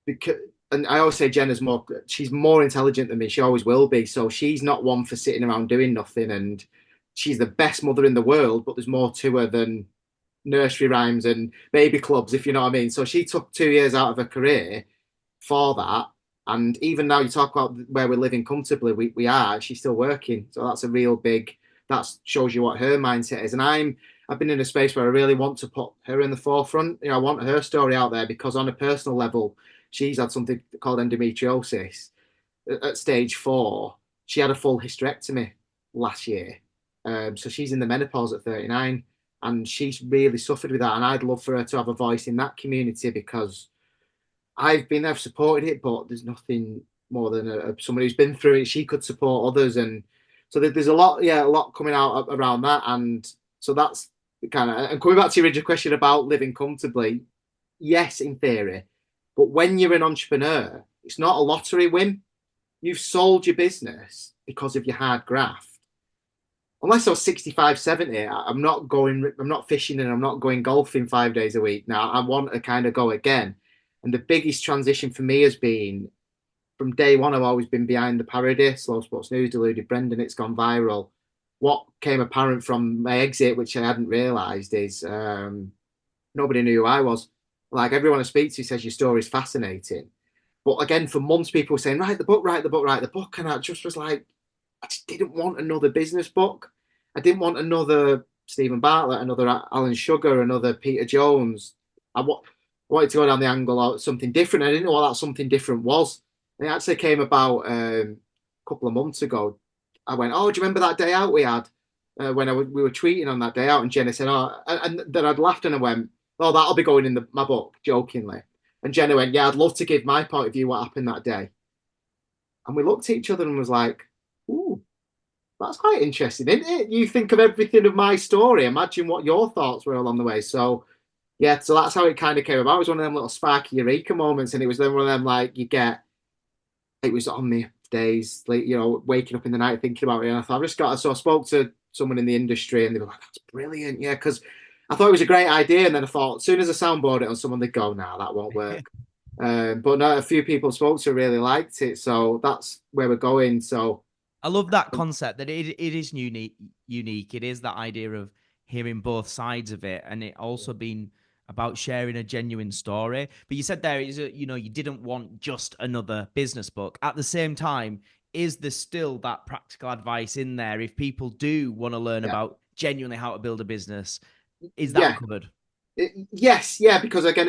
because. And I always say Jenna's more, she's more intelligent than me. She always will be. So she's not one for sitting around doing nothing. And she's the best mother in the world, but there's more to her than nursery rhymes and baby clubs, if you know what I mean. So she took 2 years out of her career for that. And even now, you talk about where we're living comfortably, we are. She's still working, so that's a real big. That shows you what her mindset is. And I've been in a space where I really want to put her in the forefront. I want her story out there because on a personal level, she's had something called endometriosis at stage 4. She had a full hysterectomy last year, so she's in the menopause at 39 and she's really suffered with that. And I'd love for her to have a voice in that community because I've been there, supported it, but there's nothing more than someone who's been through it. She could support others, and so there's a lot, a lot coming out around that. And so that's kind of, and coming back to your original question about living comfortably, yes, in theory, but when you're an entrepreneur, it's not a lottery win. You've sold your business because of your hard graft. Unless I was 65, 70, I'm not fishing and I'm not going golfing 5 days a week. Now I want to kind of go again. And the biggest transition for me has been from day one, I've always been behind the parody, Slow Sports News, Deluded Brendan, it's gone viral. What came apparent from my exit, which I hadn't realised, is nobody knew who I was. Like everyone I speak to says your story is fascinating. But again, for months, people were saying, write the book, write the book, write the book. And I just was like, I just didn't want another business book. I didn't want another Stephen Bartlett, another Alan Sugar, another Peter Jones. Wanted to go down the angle of something different. I didn't know what that something different was. And it actually came about a couple of months ago. I went, oh, do you remember that day out we had when we were tweeting on that day out? And Jenna said, oh, and then I'd laughed and I went, oh, that'll be going in my book, jokingly. And Jenna went, yeah, I'd love to give my point of view what happened that day. And we looked at each other and was like, ooh, that's quite interesting, isn't it? You think of everything of my story. Imagine what your thoughts were along the way. So, yeah, so that's how it kind of came about. It was one of them little sparky eureka moments. And it was then one of them, like, it was on me days, like, waking up in the night thinking about it. And I thought, so I spoke to someone in the industry and they were like, that's brilliant. Yeah, because I thought it was a great idea. And then I thought, as soon as I soundboard it on someone, they'd go, nah, that won't work. But no, a few people spoke to really liked it. So that's where we're going. So I love that concept that it is unique. It is that idea of hearing both sides of it, and it also being about sharing a genuine story. But you said there is, you didn't want just another business book. At the same time, is there still that practical advice in there if people do want to learn yeah, about genuinely how to build a business? Is that yeah. covered? Yes, yeah, because again,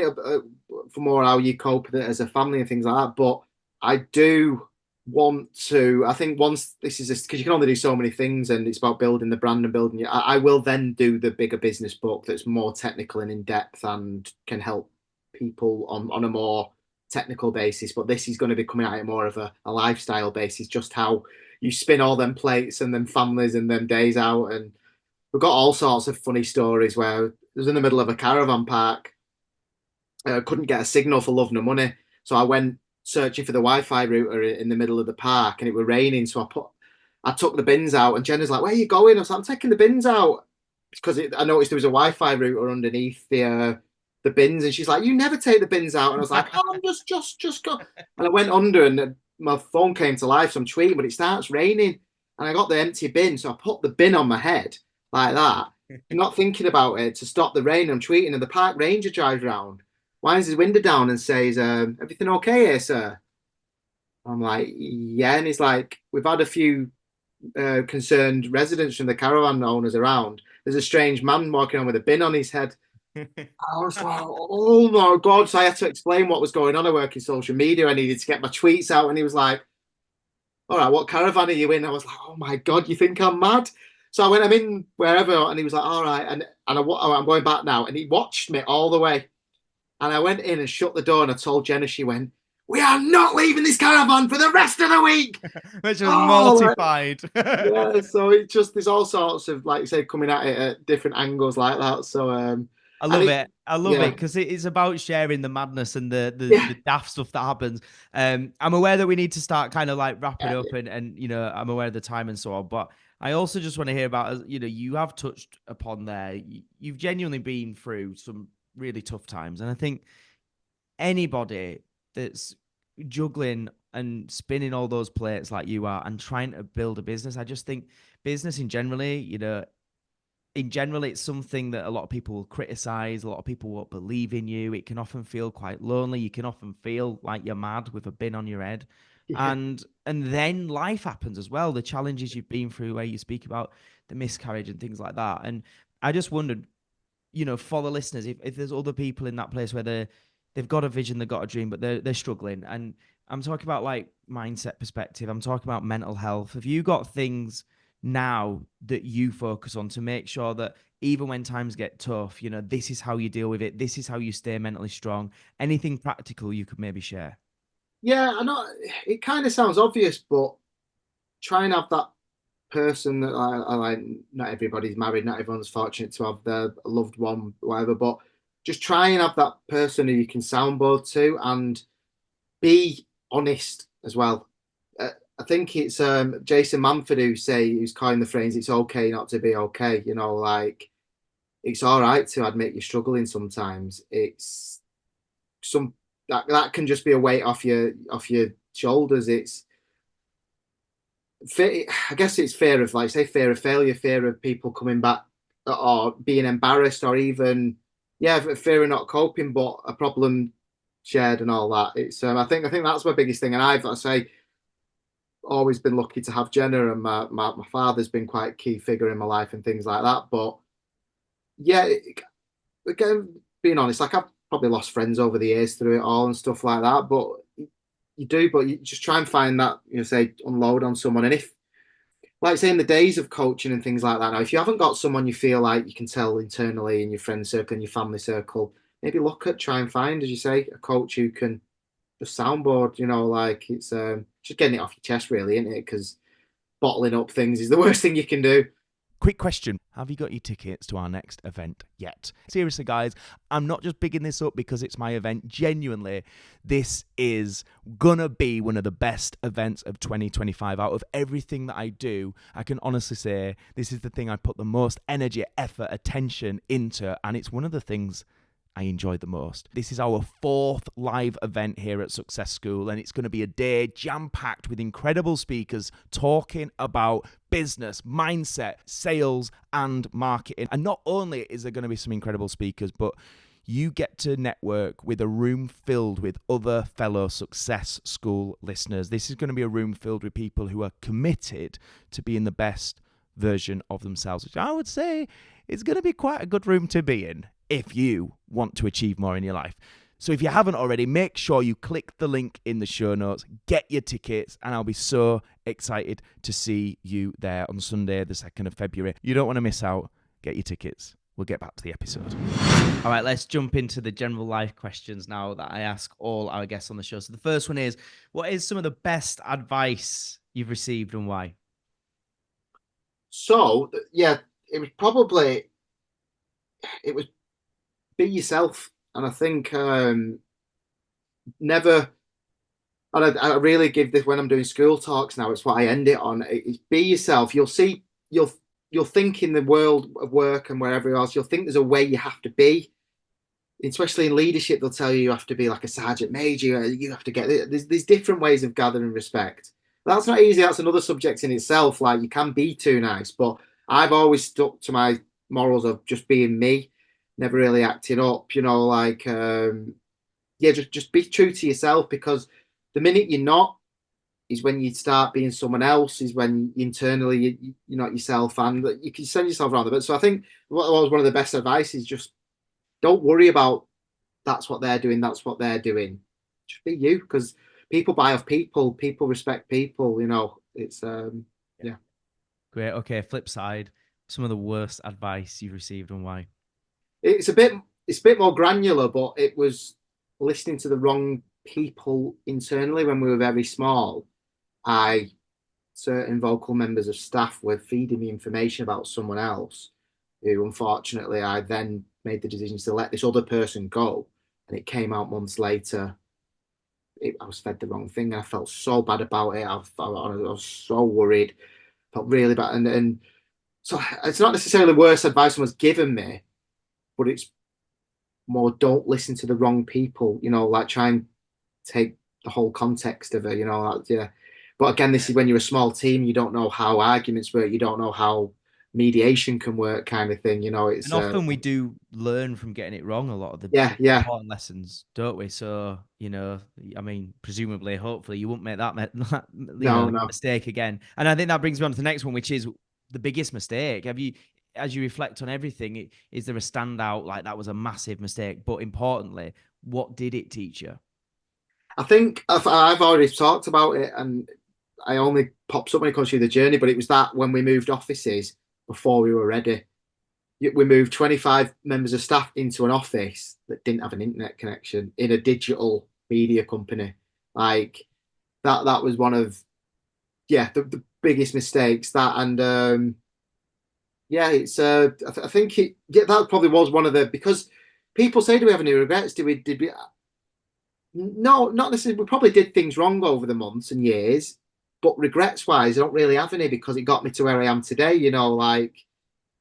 for more how you cope with it as a family and things like that. But I do want to. I think once this is because you can only do so many things, and it's about building the brand and building it. I will then do the bigger business book that's more technical and in depth and can help people on a more technical basis. But this is going to be coming at it more of a lifestyle basis, just how you spin all them plates and them families and them days out and we've got all sorts of funny stories where it was in the middle of a caravan park. Couldn't get a signal for love nor money. So I went searching for the Wi-Fi router in the middle of the park and it was raining. So I took the bins out and Jenna's like, where are you going? I was like, I'm taking the bins out because I noticed there was a Wi-Fi router underneath the bins. And she's like, you never take the bins out. And I was like, oh, I'm just go. And I went under and my phone came to life. So I'm tweeting, but it starts raining. And I got the empty bin. So I put the bin on my head like that, not thinking about it to stop the rain. I'm tweeting, and the park ranger drives around, winds his window down, and says, "Everything okay here, sir?" I'm like, "Yeah," and he's like, "We've had a few concerned residents from the caravan owners around. There's a strange man walking on with a bin on his head." I was like, "Oh my god!" So I had to explain what was going on. I work in social media. I needed to get my tweets out, and he was like, all right, what caravan are you in? I was like, oh my God, you think I'm mad? So I went, I'm in wherever. And he was like, all right. And I'm going back now. And he watched me all the way. And I went in and shut the door and I told Jenna, she went, we are not leaving this caravan for the rest of the week. Which was Oh, like, mortified. yeah. So it just there's all sorts of like you say coming at it at different angles like that. So I and love it it. I love it yeah because it's about sharing the madness and yeah the daft stuff that happens. I'm aware that we need to start kind of like wrapping yeah up, and I'm aware of the time and so on. But I also just want to hear about, you have touched upon there. You've genuinely been through some really tough times, and I think anybody that's juggling and spinning all those plates like you are and trying to build a business, I just think business in general, it's something that a lot of people will criticize. A lot of people won't believe in you. It can often feel quite lonely. You can often feel like you're mad with a bin on your head. yeah. And then life happens as well. The challenges you've been through, where you speak about the miscarriage and things like that. And I just wondered, for the listeners, if there's other people in that place where they've got a vision, they've got a dream, but they're struggling. And I'm talking about like mindset perspective. I'm talking about mental health. Have you got things now that you focus on to make sure that even when times get tough, this is how you deal with it. This is how you stay mentally strong. Anything practical you could maybe share? Yeah, I know it kind of sounds obvious, but try and have that person that I like. Not everybody's married, not everyone's fortunate to have their loved one, whatever. But just try and have that person who you can soundboard to, and be honest as well. Uh, I think it's Jason Manford who's coined the phrase "It's okay not to be okay." Like it's all right to admit you're struggling sometimes. It's some that can just be a weight off your shoulders. I guess it's fear of, like, say, fear of failure, fear of people coming back or being embarrassed, or even, yeah, fear of not coping, but a problem shared and all that. It's, I think that's my biggest thing. And I've, I say, always been lucky to have Jenna, and my father's been quite a key figure in my life and things like that. But yeah, again, being honest, like I've probably lost friends over the years through it all and stuff like that. But you do, but you just try and find that, say, unload on someone. And if, like, say, in the days of coaching and things like that, now if you haven't got someone you feel like you can tell internally in your friend circle and your family circle, maybe look at, try and find, as you say, a coach who can just soundboard. Like it's just getting it off your chest, really, isn't it? Because bottling up things is the worst thing you can do. Quick question. Have you got your tickets to our next event yet? Seriously, guys, I'm not just bigging this up because it's my event. Genuinely, this is gonna be one of the best events of 2025. Out of everything that I do, I can honestly say this is the thing I put the most energy, effort, attention into, and it's one of the things I enjoyed the most. This is our fourth live event here at Success School, and it's going to be a day jam-packed with incredible speakers talking about business, mindset, sales, and marketing. And not only is there going to be some incredible speakers, but you get to network with a room filled with other fellow Success School listeners. This is going to be a room filled with people who are committed to being the best version of themselves, which I would say is going to be quite a good room to be in if you want to achieve more in your life. So if you haven't already, make sure you click the link in the show notes, get your tickets, and I'll be so excited to see you there on Sunday, the 2nd of February. You don't want to miss out. Get your tickets. We'll get back to the episode. All right, let's jump into the general life questions now that I ask all our guests on the show. So the first one is, what is some of the best advice you've received and why? So yeah, it was be yourself. And I think never, and I really give this when I'm doing school talks now. It's what I end it on. It's be yourself. You'll think in the world of work and wherever else. You'll think there's a way you have to be, especially in leadership. They'll tell you have to be like a sergeant major. You have to get there's different ways of gathering respect. That's not easy. That's another subject in itself. Like you can be too nice, but I've always stuck to my morals of just being me, never really acting up. Like yeah, just be true to yourself, because the minute you're not is when you start being someone else, is when internally you're not yourself, and you can send yourself around a bit. So I think what was one of the best advice is just don't worry about that's what they're doing, that's what they're doing. Just be you, because people buy off people, people respect people. It's yeah. Great. Okay, flip side, some of the worst advice you've received and why? It's a bit more granular, but it was listening to the wrong people internally when we were very small. I Certain vocal members of staff were feeding me information about someone else who unfortunately I then made the decision to let this other person go. And it came out months later. I was fed the wrong thing. I felt so bad about it. I was so worried, felt really bad. And so it's not necessarily worse advice someone's given me, but it's more don't listen to the wrong people, like try and take the whole context of it, yeah. But again, this is when you're a small team, you don't know how arguments work, you don't know how mediation can work, kind of thing. And It's often we do learn from getting it wrong, a lot of yeah, the yeah, important lessons, don't we? So, I mean, presumably, hopefully, you won't make that, no, that no. mistake again. And I think that brings me on to the next one, which is the biggest mistake. Have you, as you reflect on everything, is there a standout, like that was a massive mistake? But importantly, what did it teach you? I think I've already talked about it, and I only pops up when it comes through the journey. But it was that when we moved offices before we were ready, we moved 25 members of staff into an office that didn't have an internet connection in a digital media company. Like that was one of the biggest mistakes. That and yeah, it's I think that probably was one of the because people say, do we have any regrets? Did we? No, not necessarily. We probably did things wrong over the months and years, but regrets wise, I don't really have any because it got me to where I am today. Like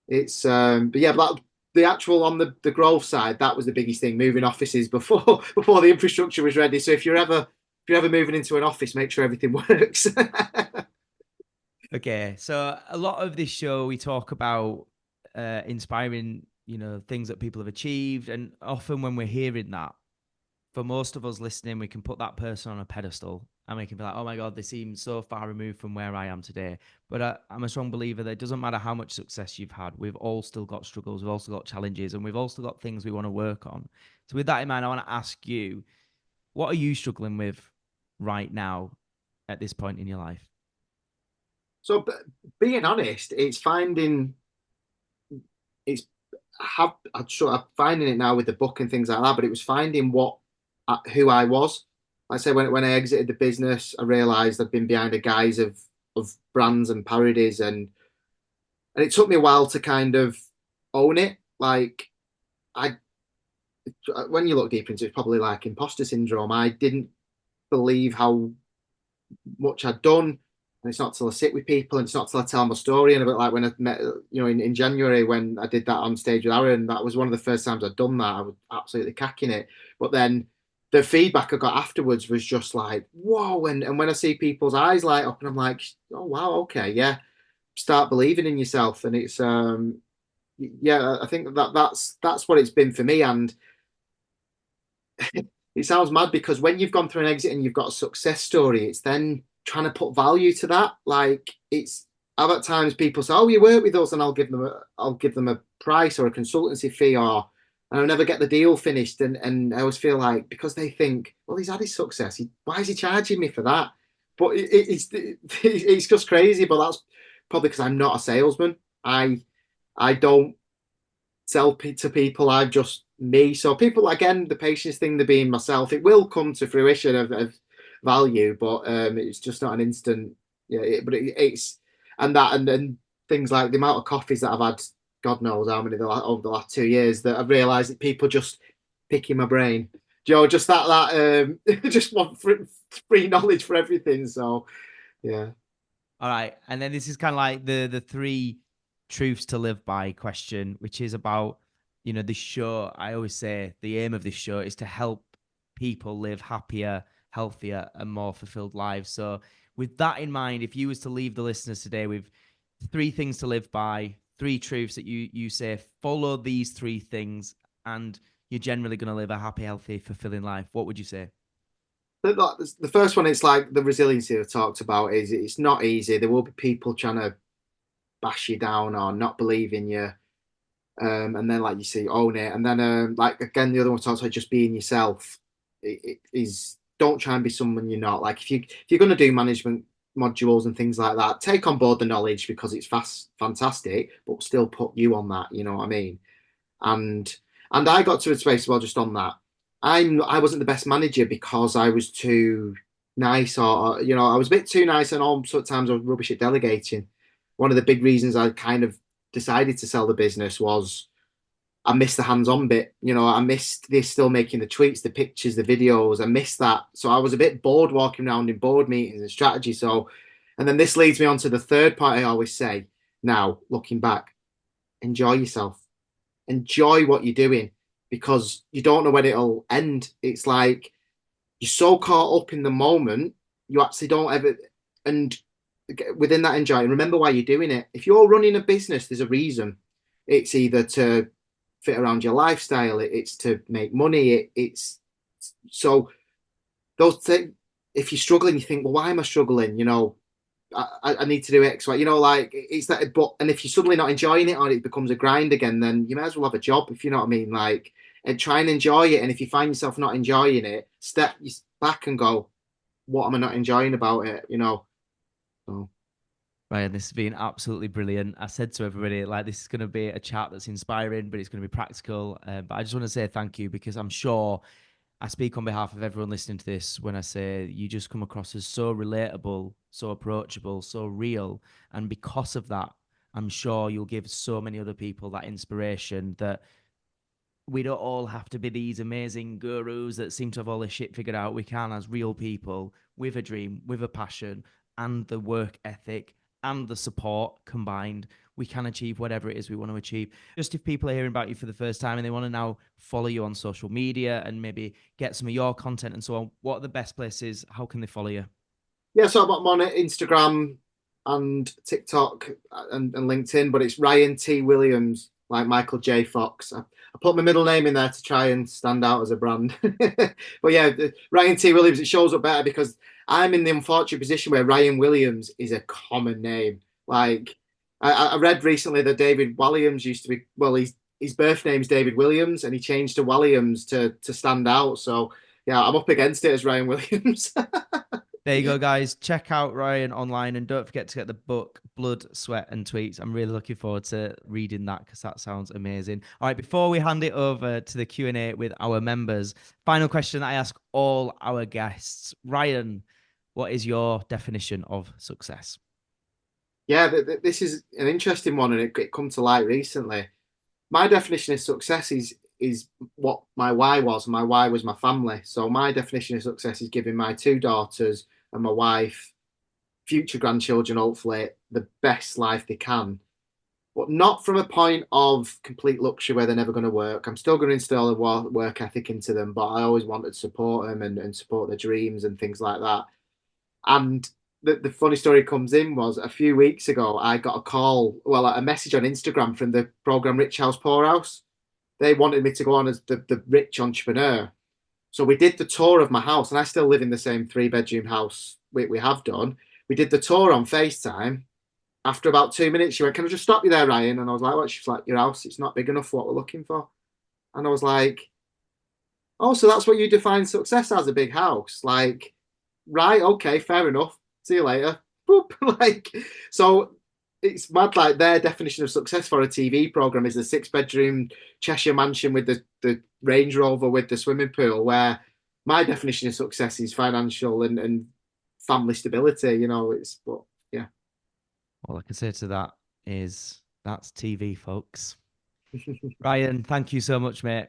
it's but yeah, but the actual on the growth side, that was the biggest thing, moving offices before before the infrastructure was ready. So if you're ever moving into an office, make sure everything works. Okay, so a lot of this show we talk about inspiring, things that people have achieved, and often when we're hearing that, for most of us listening, we can put that person on a pedestal and we can be like, oh my God, they seem so far removed from where I am today. But I'm a strong believer that it doesn't matter how much success you've had, we've all still got struggles, we've also got challenges, and we've also got things we want to work on. So, with that in mind, I want to ask you, what are you struggling with right now at this point in your life? So being honest, it's I'm sure I'm finding it now with the book and things like that, but it was finding who I was. Like I say when I exited the business, I realised I'd been behind a guise of brands and parodies, and it took me a while to kind of own it. Like I, when you look deep into it, it's probably like imposter syndrome. I didn't believe how much I'd done. And it's not till I sit with people and it's not till I tell my story. And a bit like when I met, in January when I did that on stage with Aaron, that was one of the first times I'd done that. I was absolutely cacking it. But then the feedback I got afterwards was just like, whoa. And when I see people's eyes light up and I'm like, oh, wow, okay, yeah. Start believing in yourself. And it's, yeah, I think that's what it's been for me. And it sounds mad because when you've gone through an exit and you've got a success story, it's then trying to put value to that. Like it's I've at times people say, "Oh, you work with us," and I'll give them a price or a consultancy fee, or and I'll never get the deal finished. And I always feel like because they think, "Well, he's had his success. Why is he charging me for that?" But it's just crazy. But that's probably because I'm not a salesman. I don't sell to people. I'm just me. So people again, the patience thing, the being myself, it will come to fruition of value, but it's just not an instant. Yeah, it's and that and then things like the amount of coffees that I've had, God knows how many over the last 2 years that I've realised that people just picking my brain. Just that just want free knowledge for everything. So yeah. All right. And then this is kind of like the three truths to live by question, which is about, this show. I always say the aim of this show is to help people live happier, healthier, and more fulfilled lives. So with that in mind, if you was to leave the listeners today with three things to live by, three truths that you say, follow these three things, and you're generally going to live a happy, healthy, fulfilling life, what would you say? The first one, it's like the resiliency I've talked about. Is it's not easy. There will be people trying to bash you down or not believe in you. And then, like you say, own it. And then, like again, the other one talks about just being yourself. It is don't try and be someone you're not. Like if you're going to do management modules and things like that, take on board the knowledge because it's fantastic, but still put you on that. You know what I mean? And I got to a space, well, just on that. I wasn't the best manager because I was too nice, or I was a bit too nice, and all sometimes I was rubbish at delegating. One of the big reasons I kind of decided to sell the business was I missed the hands-on bit. I missed this still making the tweets, the pictures, the videos. I missed that. So I was a bit bored walking around in board meetings and strategy. So, and then this leads me on to the third part I always say. Now, looking back, enjoy yourself. Enjoy what you're doing because you don't know when it'll end. It's like you're so caught up in the moment, you actually don't ever, and within that enjoy, remember why you're doing it. If you're running a business, there's a reason. It's either to fit around your lifestyle, it's to make money, it's so those things. If you're struggling, you think, well, why am I struggling? I need to do X, Y. Like it's that. But and if you're suddenly not enjoying it or it becomes a grind again, then you may as well have a job, if you know what I mean. Like, and try and enjoy it. And if you find yourself not enjoying it, step back and go, what am I not enjoying about it? So. Ryan, this has been absolutely brilliant. I said to everybody, like, this is going to be a chat that's inspiring, but it's going to be practical. But I just want to say thank you because I'm sure I speak on behalf of everyone listening to this when I say you just come across as so relatable, so approachable, so real. And because of that, I'm sure you'll give so many other people that inspiration that we don't all have to be these amazing gurus that seem to have all this shit figured out. We can, as real people, with a dream, with a passion, and the work ethic and the support combined, we can achieve whatever it is we want to achieve. Just if people are hearing about you for the first time and they want to now follow you on social media and maybe get some of your content and so on, what are the best places? How can they follow you? Yeah, so I'm on Instagram and TikTok and LinkedIn, but it's Ryan T. Williams, like Michael J. Fox. I put my middle name in there to try and stand out as a brand. But yeah, Ryan T. Williams, it shows up better because I'm in the unfortunate position where Ryan Williams is a common name. Like, I read recently that David Walliams used to be, well, his birth name's David Williams and he changed to Walliams to stand out. So yeah, I'm up against it as Ryan Williams. There you go, guys. Check out Ryan online and don't forget to get the book Blood, Sweat and Tweets. I'm really looking forward to reading that because that sounds amazing. All right, before we hand it over to the Q&A with our members, final question I ask all our guests. Ryan, what is your definition of success? Yeah, this is an interesting one, and it come to light recently. My definition of success is what my why was. My why was my family. So my definition of success is giving my two daughters and my wife, future grandchildren, hopefully, the best life they can. But not from a point of complete luxury where they're never going to work. I'm still going to instill a work ethic into them, but I always wanted to support them and support their dreams and things like that. And the funny story comes in was a few weeks ago, I got a call, well, a message on Instagram from the program Rich House Poor House. They wanted me to go on as the rich entrepreneur. So we did the tour of my house, and I still live in the same three-bedroom house we have done. We did the tour on FaceTime. After about 2 minutes, she went, "Can I just stop you there, Ryan?" And I was like, "What?" She's like, "Your house, it's not big enough for what we're looking for." And I was like, "Oh, so that's what you define success as, a big house?" Like, right, okay, fair enough. See you later. Boop. Like, so it's mad. Like their definition of success for a TV program is a six-bedroom Cheshire mansion with the Range Rover with the swimming pool. Where my definition of success is financial and family stability. It's but yeah. All I can say to that is that's TV, folks. Ryan, thank you so much, mate.